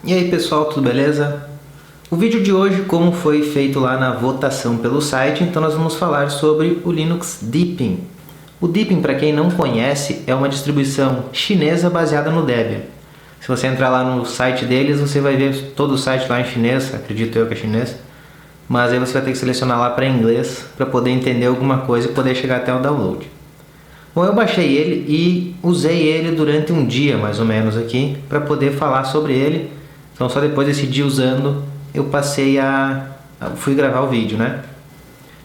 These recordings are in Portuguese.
E aí pessoal, tudo beleza? O vídeo de hoje, como foi feito lá na votação pelo site, então nós vamos falar sobre o Linux Deepin. O Deepin, para quem não conhece, é uma distribuição chinesa baseada no Debian. Se você entrar lá no site deles, você vai ver todo o site lá em chinês, acredito eu que é chinês, mas aí você vai ter que selecionar lá para inglês para poder entender alguma coisa e poder chegar até o download. Bom, eu baixei ele e usei ele durante um dia mais ou menos aqui para poder falar sobre ele. Então só depois desse dia usando eu fui gravar o vídeo, né?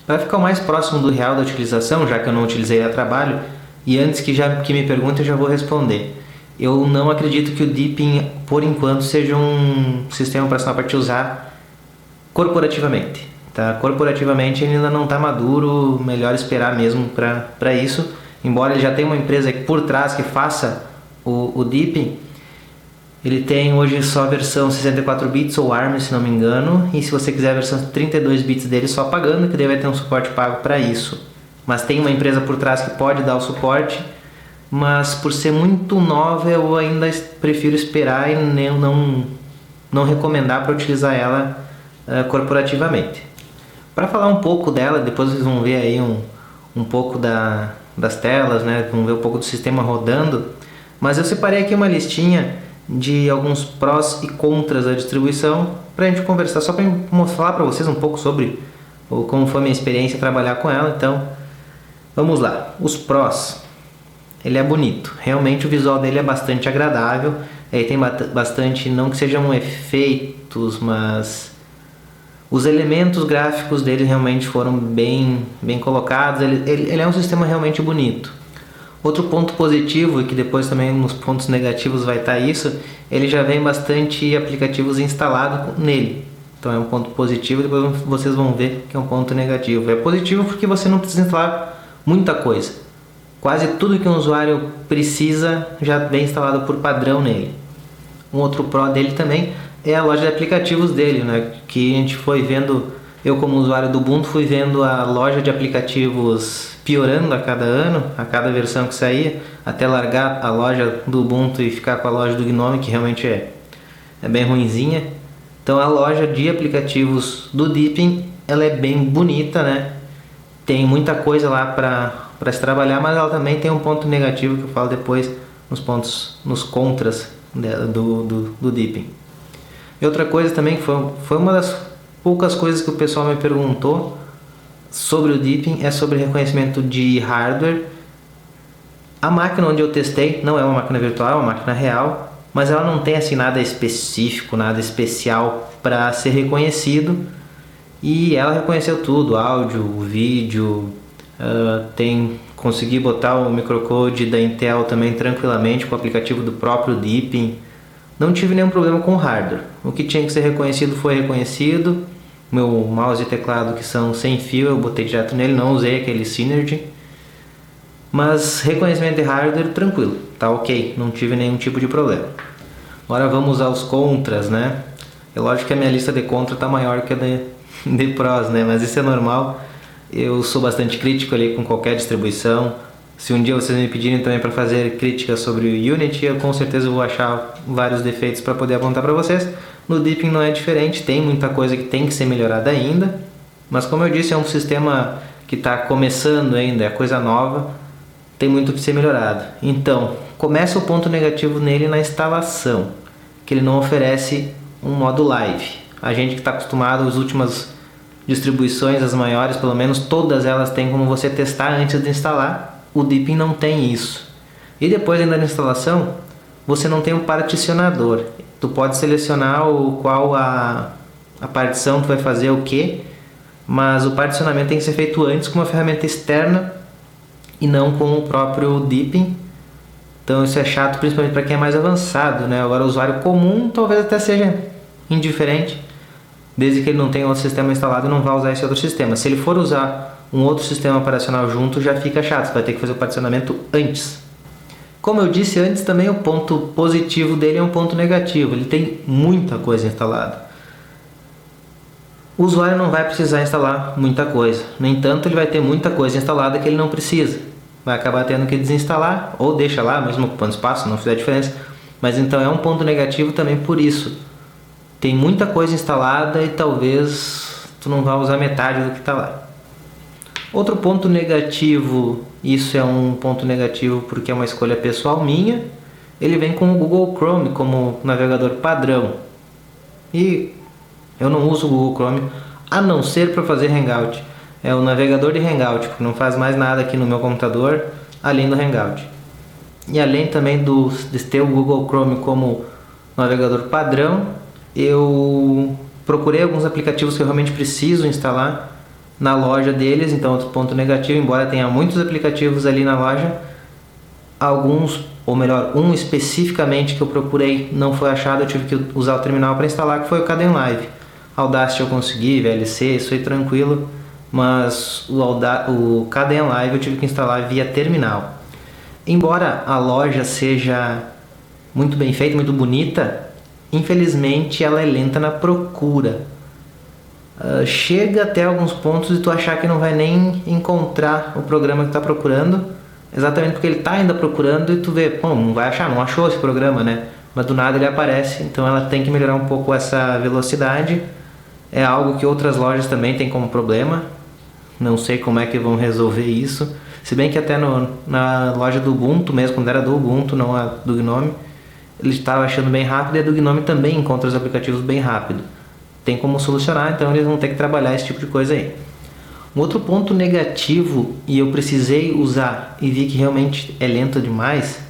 Para ficar o mais próximo do real da utilização, já que eu não utilizei a trabalho, e antes que me perguntem eu já vou responder. Eu não acredito que o Deepin, por enquanto, seja um sistema operacional para te usar corporativamente. Tá? Corporativamente ele ainda não está maduro, melhor esperar mesmo para isso. Embora ele já tenha uma empresa por trás que faça o Deepin, ele tem hoje só a versão 64 bits ou ARM, se não me engano, e se você quiser a versão 32 bits dele só pagando, que daí vai ter um suporte pago para isso. Mas tem uma empresa por trás que pode dar o suporte, mas por ser muito nova eu ainda prefiro esperar e não recomendar para utilizar ela corporativamente. Para falar um pouco dela, depois vocês vão ver aí um pouco das telas, né? Vão ver um pouco do sistema rodando, mas eu separei aqui uma listinha de alguns prós e contras da distribuição para a gente conversar, só para falar para vocês um pouco sobre como foi a minha experiência trabalhar com ela. Então vamos lá. Os prós: ele é bonito, realmente o visual dele é bastante agradável, ele tem bastante, não que sejam efeitos, mas os elementos gráficos dele realmente foram bem colocados. Ele é um sistema realmente bonito. Outro ponto positivo, e que depois também nos pontos negativos vai estar isso, ele já vem bastante aplicativos instalados nele. Então é um ponto positivo, depois vocês vão ver que é um ponto negativo. É positivo porque você não precisa instalar muita coisa. Quase tudo que um usuário precisa já vem instalado por padrão nele. Um outro pró dele também é a loja de aplicativos dele, né? Que a gente foi vendo, eu como usuário do Ubuntu fui vendo a loja de aplicativos piorando a cada ano, a cada versão que saía, até largar a loja do Ubuntu e ficar com a loja do GNOME, que realmente é bem ruinzinha. Então a loja de aplicativos do Deepin, ela é bem bonita, né? Tem muita coisa lá para se trabalhar, mas ela também tem um ponto negativo que eu falo depois nos contras do Deepin. E outra coisa também que foi uma das poucas coisas que o pessoal me perguntou sobre o Deepin é sobre reconhecimento de hardware. A máquina onde eu testei não é uma máquina virtual, é uma máquina real, mas ela não tem assim nada específico, nada especial para ser reconhecido, e ela reconheceu tudo: áudio, vídeo, consegui botar o microcode da Intel também tranquilamente com o aplicativo do próprio Deepin. Não tive nenhum problema com o hardware. O que tinha que ser reconhecido foi reconhecido. Meu mouse e teclado, que são sem fio, eu botei direto nele, não usei aquele Synergy. Mas reconhecimento de hardware tranquilo, tá ok, não tive nenhum tipo de problema. Agora vamos aos contras, né? É lógico que a minha lista de contras está maior que a de prós, né? Mas isso é normal. Eu sou bastante crítico ali com qualquer distribuição. Se um dia vocês me pedirem também para fazer críticas sobre o Unity, eu com certeza vou achar vários defeitos para poder apontar para vocês. No Deepin não é diferente, tem muita coisa que tem que ser melhorada ainda, mas como eu disse, é um sistema que está começando ainda, é coisa nova, tem muito que ser melhorado. Então, começa o ponto negativo nele na instalação, que ele não oferece um modo live. A gente que está acostumado, as últimas distribuições, as maiores, pelo menos todas elas têm como você testar antes de instalar. O Deepin não tem isso. E depois ainda da instalação, você não tem um particionador. Tu pode selecionar qual a partição tu vai fazer o que, mas o particionamento tem que ser feito antes com uma ferramenta externa e não com o próprio Deepin. Então isso é chato, principalmente para quem é mais avançado, né? Agora o usuário comum talvez até seja indiferente, desde que ele não tenha outro sistema instalado e não vá usar esse outro sistema. Se ele for usar um outro sistema operacional junto, já fica chato, você vai ter que fazer o particionamento antes. Como eu disse antes, também o ponto positivo dele é um ponto negativo. Ele tem muita coisa instalada. O usuário não vai precisar instalar muita coisa. No entanto, ele vai ter muita coisa instalada que ele não precisa. Vai acabar tendo que desinstalar, ou deixa lá, mesmo ocupando espaço, não fizer diferença. Mas então é um ponto negativo também por isso. tem muita coisa instalada e talvez tu não vá usar metade do que está lá. Outro ponto negativo, isso é um ponto negativo porque é uma escolha pessoal minha, ele vem com o Google Chrome como navegador padrão. E eu não uso o Google Chrome a não ser para fazer Hangout. É o navegador de Hangout, porque não faz mais nada aqui no meu computador além do Hangout. E além também de ter o Google Chrome como navegador padrão, eu procurei alguns aplicativos que eu realmente preciso instalar na loja deles. Então, outro ponto negativo, embora tenha muitos aplicativos ali na loja, alguns, ou melhor, um especificamente que eu procurei não foi achado, eu tive que usar o terminal para instalar, que foi o Kdenlive. Audacity eu consegui, VLC, isso aí tranquilo, mas o Kdenlive eu tive que instalar via terminal. Embora a loja seja muito bem feita, muito bonita, infelizmente ela é lenta na procura. Chega até alguns pontos de tu achar que não vai nem encontrar o programa que está procurando, exatamente porque ele está ainda procurando e tu vê, pô, não vai achar, não achou esse programa, né? Mas do nada ele aparece, então ela tem que melhorar um pouco essa velocidade. É algo que outras lojas também têm como problema, não sei como é que vão resolver isso, se bem que até na loja do Ubuntu mesmo, quando era do Ubuntu, não a do Gnome, ele estava achando bem rápido e a do Gnome também encontra os aplicativos bem rápido. Tem como solucionar, então eles vão ter que trabalhar esse tipo de coisa aí. Um outro ponto negativo, e eu precisei usar e vi que realmente é lento demais,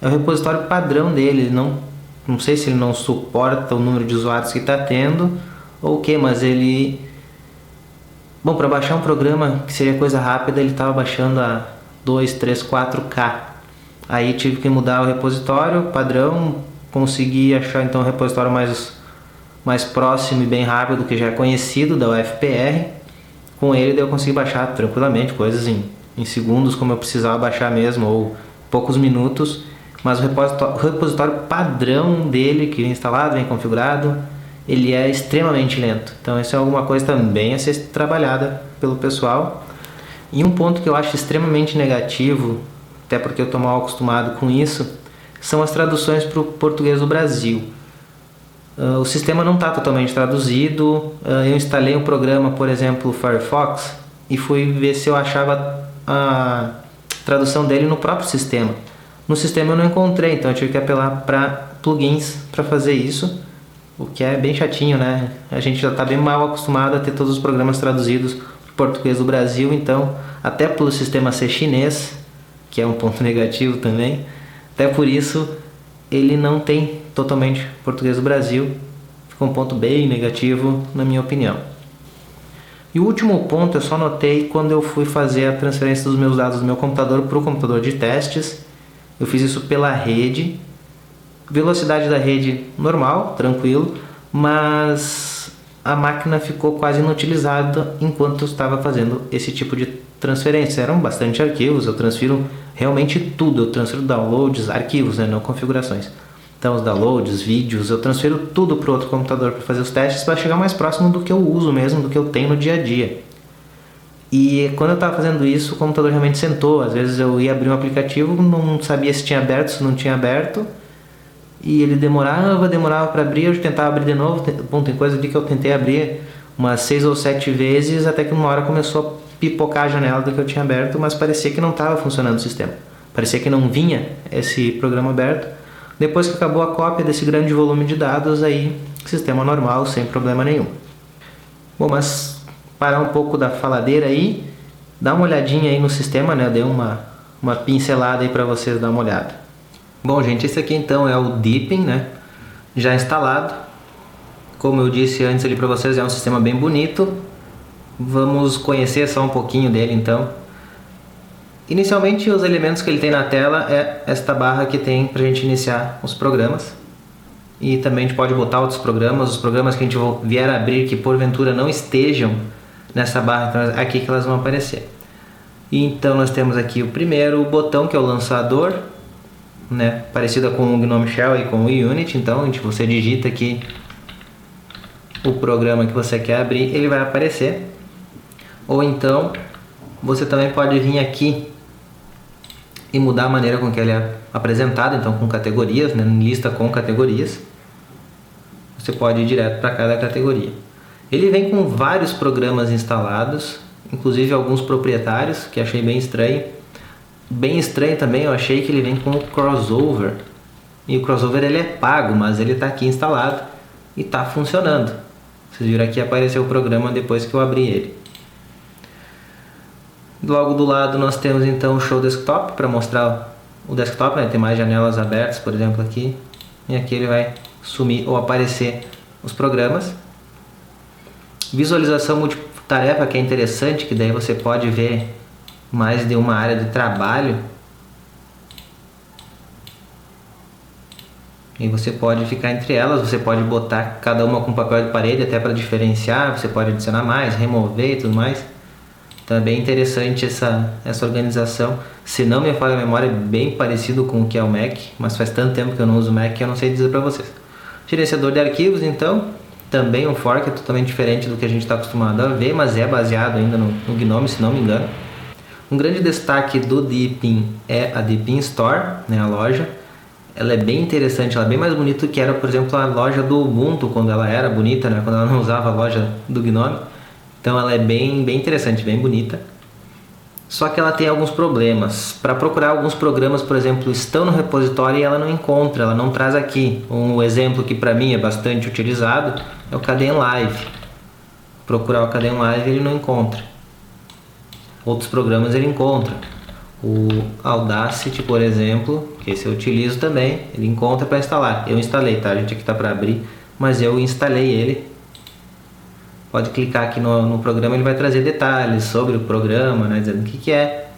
é o repositório padrão dele. Não sei se ele não suporta o número de usuários que está tendo ou o que, mas ele... Bom, para baixar um programa que seria coisa rápida, ele estava baixando a 2, 3, 4K. Aí tive que mudar o repositório padrão, consegui achar então o repositório mais próximo e bem rápido, que já é conhecido, da UFPR. Com ele eu consegui baixar tranquilamente, coisas em segundos, como eu precisava baixar mesmo, ou poucos minutos. Mas o repositório padrão dele, que vem instalado, vem configurado, ele é extremamente lento. Então isso é alguma coisa também a ser trabalhada pelo pessoal. E um ponto que eu acho extremamente negativo, até porque eu estou mal acostumado com isso, são as traduções para o português do Brasil. O sistema não está totalmente traduzido. Eu instalei um programa, por exemplo, o Firefox, e fui ver se eu achava a tradução dele no próprio sistema. No sistema eu não encontrei, então eu tive que apelar para plugins para fazer isso, o que é bem chatinho, né? A gente já está bem mal acostumado a ter todos os programas traduzidos para o português do Brasil, então até pelo sistema ser chinês, que é um ponto negativo também, até por isso ele não tem totalmente português do Brasil. Ficou um ponto bem negativo, na minha opinião. E o último ponto eu só notei quando eu fui fazer a transferência dos meus dados do meu computador para o computador de testes. Eu fiz isso pela rede. Velocidade da rede normal, tranquilo, mas a máquina ficou quase inutilizada enquanto eu estava fazendo esse tipo de transferência. Eram bastante arquivos, eu transfiro realmente tudo. Eu transfiro downloads, arquivos, né, não configurações. Então os downloads, vídeos, eu transfiro tudo para o outro computador para fazer os testes, para chegar mais próximo do que eu uso mesmo, do que eu tenho no dia a dia. E quando eu estava fazendo isso, o computador realmente sentou. Às vezes eu ia abrir um aplicativo, não sabia se tinha aberto, se não tinha aberto, e ele demorava para abrir. Eu tentava abrir de novo. Bom, tem coisa ali que eu tentei abrir umas 6 ou 7 vezes, até que uma hora começou a pipocar a janela do que eu tinha aberto, mas parecia que não estava funcionando o sistema, parecia que não vinha esse programa aberto. Depois que acabou a cópia desse grande volume de dados, aí sistema normal, sem problema nenhum. Bom, mas parar um pouco da faladeira aí, dá uma olhadinha aí no sistema, né? Eu dei uma pincelada aí para vocês dar uma olhada. Bom, gente, esse aqui então é o Deepin, né? Já instalado. Como eu disse antes ali para vocês, é um sistema bem bonito. Vamos conhecer só um pouquinho dele então. Inicialmente, os elementos que ele tem na tela é esta barra que tem para a gente iniciar os programas. E também a gente pode botar outros programas, os programas que a gente vier a abrir que porventura não estejam nessa barra, então é aqui que elas vão aparecer. E então nós temos aqui o primeiro botão, que é o lançador, né, parecida com o GNOME Shell e com o Unity. Então você digita aqui o programa que você quer abrir, ele vai aparecer. Ou então você também pode vir aqui e mudar a maneira com que ele é apresentado, então com categorias, né, lista com categorias. você pode ir direto para cada categoria. Ele vem com vários programas instalados, inclusive alguns proprietários, que achei bem estranho. Bem estranho também, eu achei que ele vem com o Crossover. E o Crossover ele é pago, mas ele está aqui instalado e está funcionando. Vocês viram aqui apareceu o programa depois que eu abri ele. Logo do lado nós temos então o Show Desktop para mostrar o desktop, né? Tem mais janelas abertas, por exemplo, aqui. E aqui ele vai sumir ou aparecer os programas. Visualização multitarefa, que é interessante, que daí você pode ver mais de uma área de trabalho. E você pode ficar entre elas, você pode botar cada uma com papel de parede até para diferenciar, você pode adicionar mais, remover e tudo mais. Então é bem interessante essa organização. Se não me falha a memória, é bem parecido com o que é o Mac, mas faz tanto tempo que eu não uso o Mac que eu não sei dizer para vocês. Gerenciador de arquivos, então, também um fork, é totalmente diferente do que a gente está acostumado a ver, mas é baseado ainda no GNOME, se não me engano. Um grande destaque do Deepin é a Deepin Store, né, a loja. Ela é bem interessante, ela é bem mais bonita do que era, por exemplo, a loja do Ubuntu, quando ela era bonita, né, quando ela não usava a loja do GNOME. Então ela é bem interessante, bem bonita. Só que ela tem alguns problemas. Para procurar alguns programas, por exemplo, estão no repositório e ela não encontra, ela não traz aqui. Um exemplo que para mim é bastante utilizado é o Kdenlive. Procurar o Kdenlive ele não encontra. Outros programas ele encontra. O Audacity, por exemplo, que esse eu utilizo também, ele encontra para instalar. Eu instalei, tá? A gente aqui está para abrir, mas eu instalei ele. Pode clicar aqui no programa, ele vai trazer detalhes sobre o programa, né, dizendo o que é.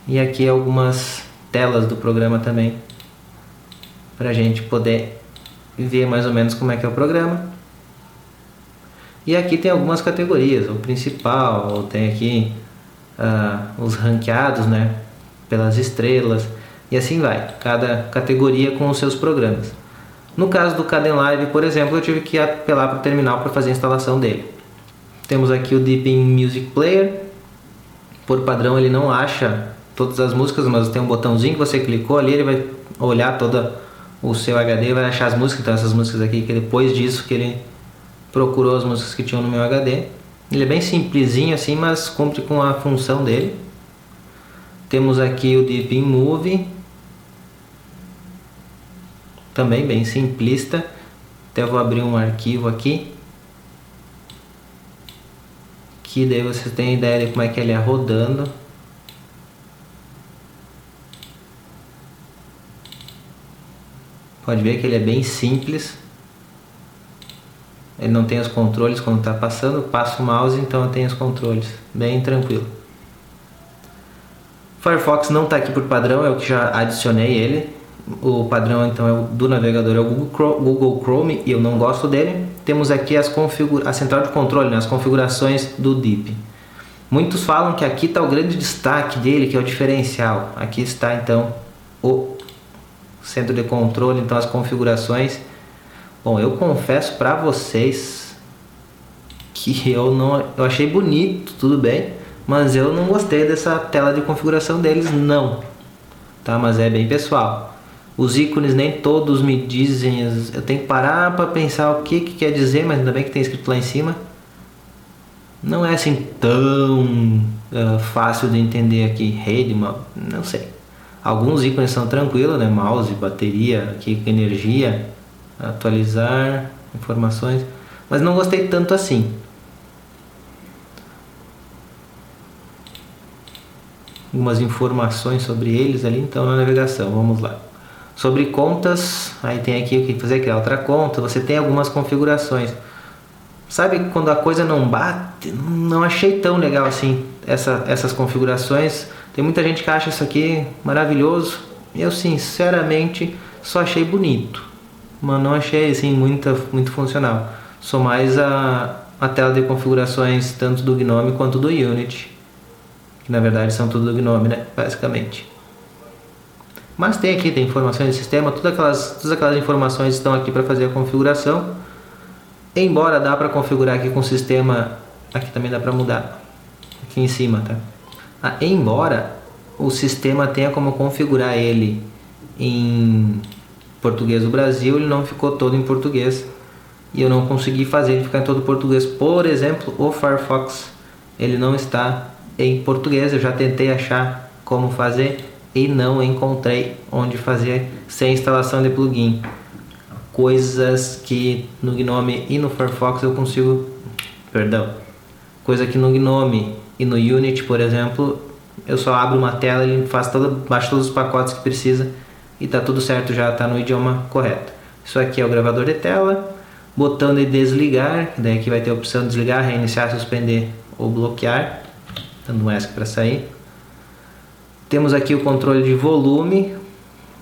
E aqui algumas telas do programa também, para a gente poder ver mais ou menos como é que é o programa. E aqui tem algumas categorias, o principal, tem aqui os ranqueados, né, pelas estrelas, e assim vai, cada categoria com os seus programas. No caso do Kdenlive, por exemplo, eu tive que apelar para o terminal para fazer a instalação dele. Temos aqui o Deepin Music Player. Por padrão ele não acha todas as músicas, mas tem um botãozinho que você clicou ali, ele vai olhar todo o seu HD e vai achar as músicas. Então essas músicas aqui, que depois disso que ele procurou as músicas que tinham no meu HD. Ele é bem simplesinho assim, mas cumpre com a função dele. Temos aqui o Deepin Movie. Também bem simplista. Até vou abrir um arquivo aqui, que daí você tem ideia de como é que ele é rodando. Pode ver que ele é bem simples. Ele não tem os controles quando está passando. Passo o mouse, então eu tenho os controles. Bem tranquilo. Firefox não está aqui por padrão, é o que já adicionei ele. O padrão então é o do navegador, é o Google Chrome, e eu não gosto dele. Temos aqui a central de controle, né, as configurações do Deepin. Muitos falam que aqui está o grande destaque dele, que é o diferencial. Aqui está então o centro de controle, então as configurações. Bom, eu confesso para vocês que eu achei bonito, tudo bem, mas eu não gostei dessa tela de configuração deles, não. Tá, mas é bem pessoal. Os ícones nem todos me dizem, eu tenho que parar para pensar o que quer dizer, mas ainda bem que tem escrito lá em cima. Não é assim tão fácil de entender aqui, rede, não sei. Alguns ícones são tranquilos, né? Mouse, bateria, aqui energia, atualizar, informações, mas não gostei tanto assim. Algumas informações sobre eles ali, então na navegação, vamos lá. Sobre contas, aí tem aqui o que fazer, criar outra conta, você tem algumas configurações. Sabe quando a coisa não bate? Não achei tão legal assim essas configurações. Tem muita gente que acha isso aqui maravilhoso. Eu sinceramente só achei bonito, mas não achei assim muito funcional. Sou mais a tela de configurações tanto do GNOME quanto do Unity, que na verdade são tudo do GNOME, né, basicamente. Mas tem aqui, tem informações de sistema, todas aquelas informações estão aqui para fazer a configuração. Embora dá para configurar aqui com o sistema, aqui também dá para mudar, aqui em cima, tá? Embora o sistema tenha como configurar ele em português do Brasil, ele não ficou todo em português. e eu não consegui fazer ele ficar em todo português. Por exemplo, o Firefox, ele não está em português. Eu já tentei achar como fazer e não encontrei onde fazer sem instalação de plugin. Coisas que no GNOME e no Firefox eu consigo, coisa que no GNOME e no Unity, por exemplo, eu só abro uma tela, ele baixa todos os pacotes que precisa e tá tudo certo, já está no idioma correto. Isso aqui é o gravador de tela, botão de desligar, daí aqui vai ter a opção de desligar, reiniciar, suspender ou bloquear, dando um ESC para sair. Temos aqui o controle de volume,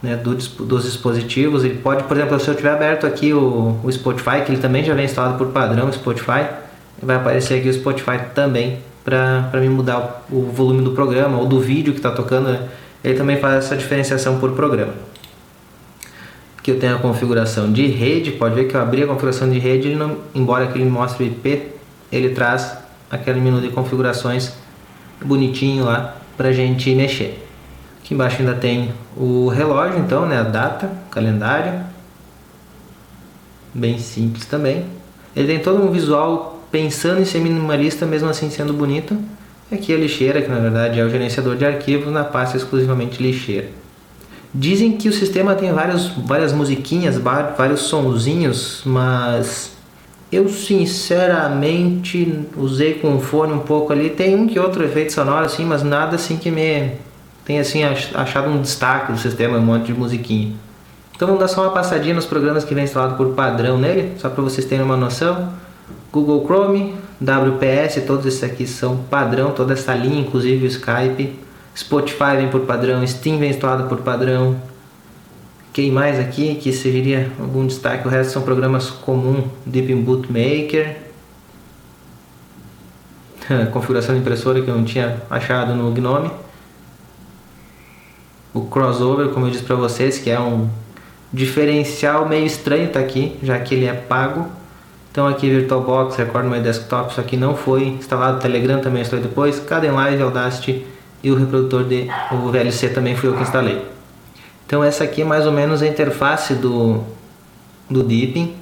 né, dos dispositivos. Ele pode, por exemplo, se eu tiver aberto aqui o Spotify, que ele também já vem instalado por padrão, Spotify, vai aparecer aqui o Spotify também para me mudar o volume do programa ou do vídeo que está tocando, né? Ele também faz essa diferenciação por programa. Aqui eu tenho a configuração de rede. Pode ver que eu abri a configuração de rede, ele não, embora que ele mostre o IP, ele traz aquele menu de configurações bonitinho lá para a gente mexer. Aqui embaixo ainda tem o relógio, então, né, a data, calendário, bem simples também. Ele tem todo um visual pensando em ser minimalista, mesmo assim sendo bonito. Aqui a lixeira, que na verdade é o gerenciador de arquivos na pasta exclusivamente lixeira. Dizem que o sistema tem várias musiquinhas, vários sonzinhos, mas eu sinceramente usei com o fone um pouco ali. Tem um que outro efeito sonoro assim, mas nada assim que me tenha assim achado um destaque do sistema, um monte de musiquinha. Então vamos dar só uma passadinha nos programas que vem instalado por padrão nele, só para vocês terem uma noção. Google Chrome, WPS, todos esses aqui são padrão, toda essa linha, inclusive o Skype. Spotify vem por padrão, Steam vem instalado por padrão. Quem mais aqui que seria algum destaque? O resto são programas comuns, Deep Boot Maker. Configuração de impressora que eu não tinha achado no GNOME. O Crossover, como eu disse para vocês, que é um diferencial meio estranho, tá aqui, já que ele é pago. Então aqui VirtualBox, Record My Desktop, isso aqui não foi instalado. Telegram também instalei depois. Kdenlive, Audacity e o reprodutor o VLC também fui eu que instalei. Então essa aqui é mais ou menos a interface do Deepin.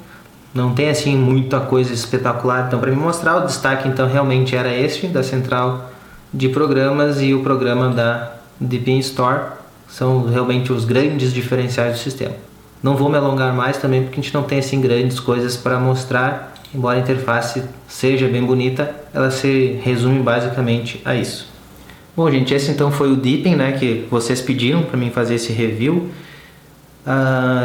Não tem assim muita coisa espetacular. Então para me mostrar o destaque, então realmente era este da central de programas e o programa da Deepin Store. São realmente os grandes diferenciais do sistema. Não vou me alongar mais também porque a gente não tem assim grandes coisas para mostrar. Embora a interface seja bem bonita, ela se resume basicamente a isso. Bom, gente, esse então foi o Deepin, né, que vocês pediram para mim fazer esse review.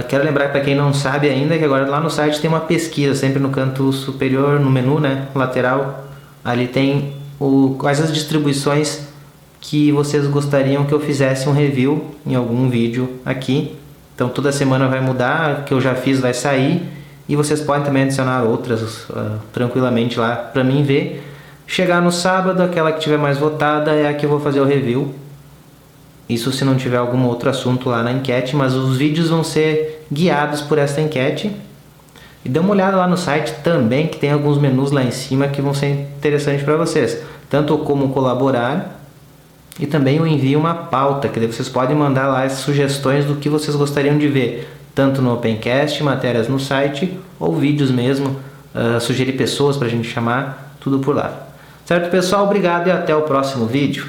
Quero lembrar para quem não sabe ainda que agora lá no site tem uma pesquisa, sempre no canto superior, no menu, né, lateral. Ali tem quais as distribuições que vocês gostariam que eu fizesse um review em algum vídeo aqui. Então toda semana vai mudar, o que eu já fiz vai sair e vocês podem também adicionar outras tranquilamente lá para mim ver. Chegar no sábado, aquela que tiver mais votada é a que eu vou fazer o review. Isso se não tiver algum outro assunto lá na enquete, mas os vídeos vão ser guiados por essa enquete. E dê uma olhada lá no site também, que tem alguns menus lá em cima que vão ser interessantes para vocês. Tanto como colaborar e também eu envio uma pauta, que vocês podem mandar lá as sugestões do que vocês gostariam de ver. Tanto no Opencast, matérias no site ou vídeos mesmo, sugerir pessoas para a gente chamar, tudo por lá. Certo, pessoal? Obrigado e até o próximo vídeo.